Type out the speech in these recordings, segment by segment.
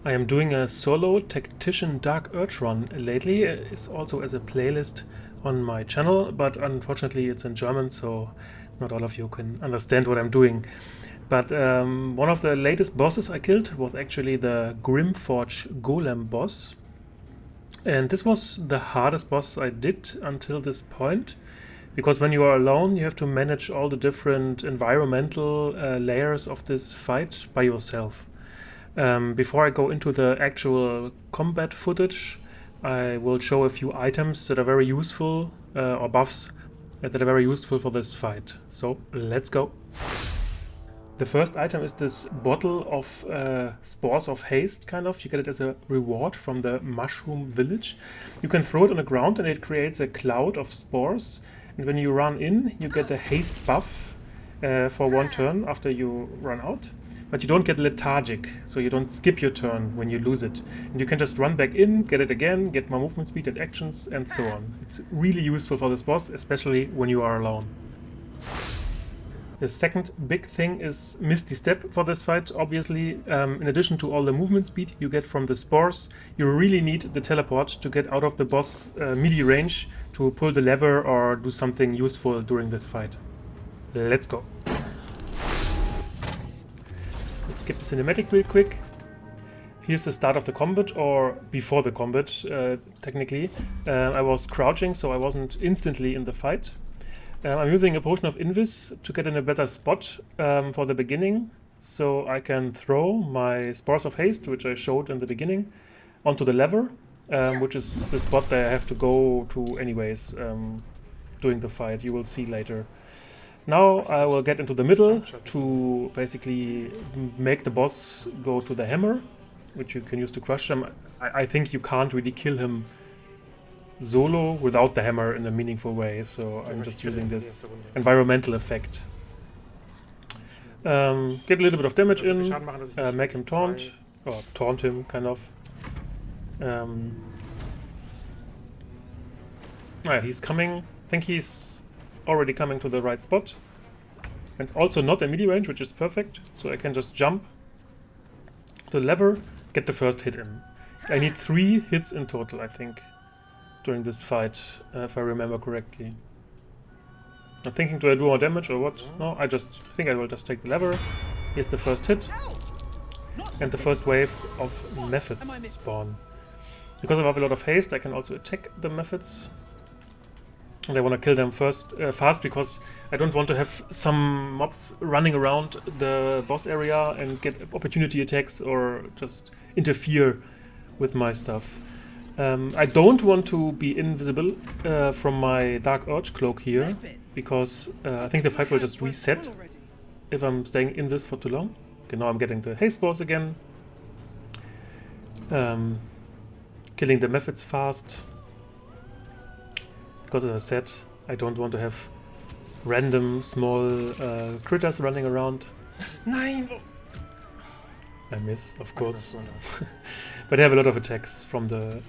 I am doing a solo Tactician Dark Urge run lately. It's also as a playlist on my channel, but unfortunately it's in German, so not all of you can understand what I'm doing. But one of the latest bosses I killed was actually the Grymforge Golem boss. And this was the hardest boss I did until this point, because when you are alone you have to manage all the different environmental layers of this fight by yourself. Before I go into the actual combat footage, I will show a few items that are very useful, or buffs that are very useful for this fight. So let's go. The first item is this bottle of Spores of Haste, kind of. You get it as a reward from the Mushroom Village. You can throw it on the ground and it creates a cloud of spores. And when you run in, you get a haste buff for one turn after you run out. But you don't get lethargic, so you don't skip your turn when you lose it. And you can just run back in, get it again, get more movement speed and actions, and so on. It's really useful for this boss, especially when you are alone. The second big thing is Misty Step for this fight, obviously. In addition to all the movement speed you get from the spores, you really need the teleport to get out of the boss melee range to pull the lever or do something useful during this fight. Let's go. Let's skip the cinematic real quick. Here's the start of the combat, or before the combat, technically. I was crouching, so I wasn't instantly in the fight. I'm using a potion of Invis to get in a better spot for the beginning, so I can throw my Spores of Haste, which I showed in the beginning, onto the lever, which is the spot that I have to go to anyways during the fight. You will see later. Now I will get into the middle to basically make the boss go to the hammer, which you can use to crush him. I think you can't really kill him solo without the hammer in a meaningful way, so I'm just using this environmental effect. Get a little bit of damage in, make him taunt, or taunt him, kind of. He's coming. I think he's already coming to the right spot. And also not in melee range, which is perfect, so I can just jump to the lever, get the first hit in. I need 3 hits in total, I think, during this fight, if I remember correctly. I'm thinking, do I do more damage or what? No, I think I will just take the lever. Here's the first hit. And the first wave of methods spawn. Because I have a lot of haste, I can also attack the methods. And I want to kill them fast, because I don't want to have some mobs running around the boss area and get opportunity attacks or just interfere with my stuff. I don't want to be invisible from my Dark Urge cloak here, because I think the fight will just reset if I'm staying in this for too long. Okay, now I'm getting the haste balls again. Killing the methods fast. Because as I said, I don't want to have random small critters running around. Nein! I miss, of course. But I have a lot of attacks from the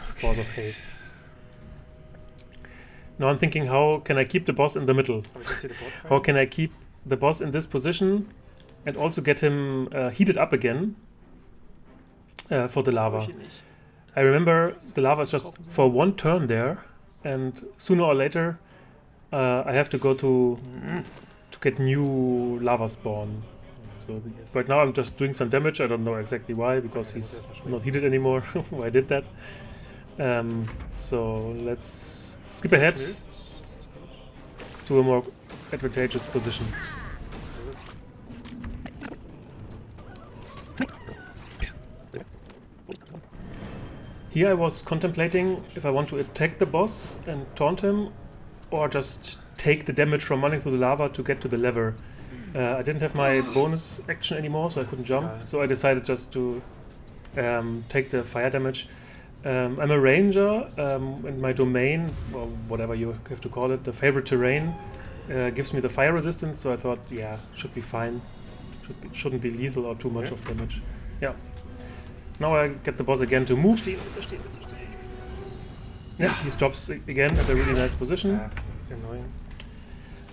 Spores of Haste. Now I'm thinking, how can I keep the boss in the middle? How can I keep the boss in this position and also get him heated up again for the lava? I remember the lava is just for one turn there, and sooner or later I have to go to get new lava spawn. So right now I'm just doing some damage. I don't know exactly why, because he's not heated anymore. Why I did that. So let's skip ahead to a more advantageous position. Here I was contemplating if I want to attack the boss and taunt him, or just take the damage from running through the lava to get to the lever. I didn't have my bonus action anymore, so I couldn't jump, so I decided just to take the fire damage. I'm a ranger, and my domain, or whatever you have to call it, the favorite terrain, gives me the fire resistance, so I thought, yeah, should be fine. Shouldn't be lethal or too much of damage. Yeah. Now I get the boss again to move. Yeah, he stops again at a really nice position. Annoying.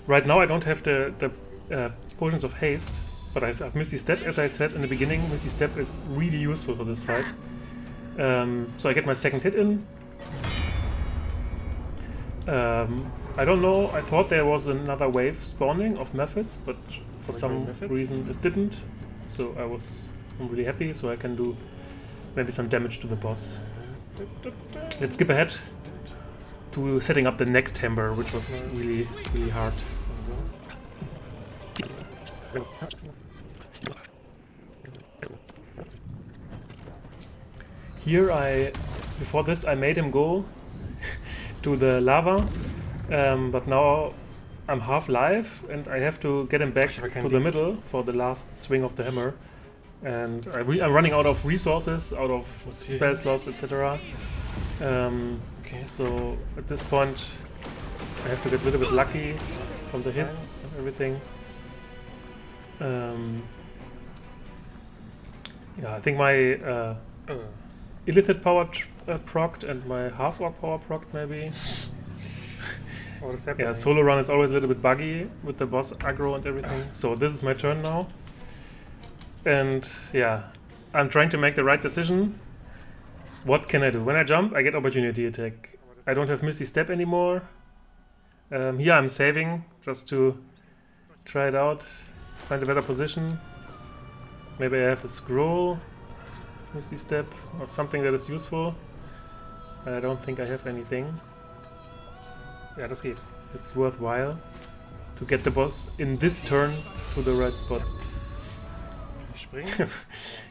Right now I don't have the potions of haste, but I have Misty Step, as I said in the beginning. Misty Step is really useful for this fight. So I get my second hit in. I don't know, I thought there was another wave spawning of methods, but for some reason it didn't. So I'm really happy, so I can do maybe some damage to the boss. Let's skip ahead to setting up the next hammer, which was really, really hard. Here before this I made him go to the lava, but now I'm half life and I have to get him back to the middle for the last swing of the hammer. And I'm running out of resources, out of spell slots, etc. So at this point I have to get a little bit lucky from the hits and everything. Yeah, I think my Illithid power procced and my half-orc power procced maybe. What is happening? Yeah, solo run is always a little bit buggy with the boss aggro and everything. So this is my turn now. And yeah, I'm trying to make the right decision. What can I do? When I jump, I get opportunity attack. I don't have Misty Step anymore. Here I'm saving just to try it out, find a better position. Maybe I have a scroll, Misty Step, or something that is useful. I don't think I have anything. Ja, das geht. It's worthwhile to get the boss in this turn to the right spot. Springen.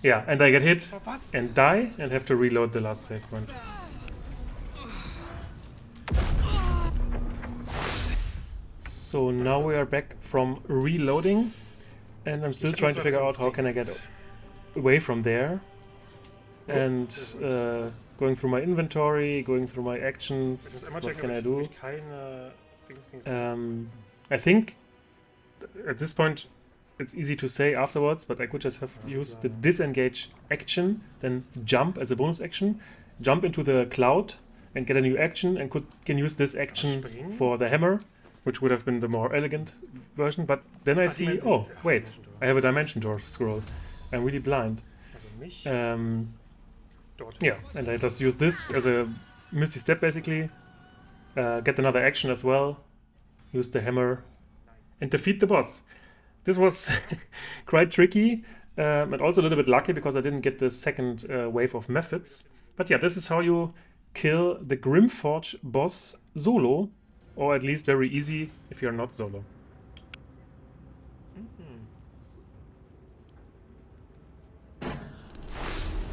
Yeah, and I get hit and die and have to reload the last save point. So now we are back from reloading and I'm still trying to figure out how can I get away from there. And going through my inventory, going through my actions, what can I do? I think at this point it's easy to say afterwards, but I could just have used the disengage action, then jump as a bonus action, jump into the cloud and get a new action, and can use this action for the hammer, which would have been the more elegant version. But then I see, oh wait, I have a dimension door scroll. I'm really blind. Yeah, and I just use this as a Misty Step basically, get another action as well, use the hammer and defeat the boss. This was quite tricky and also a little bit lucky because I didn't get the second wave of methods. But yeah, this is how you kill the Grymforge boss solo, or at least very easy if you're not solo.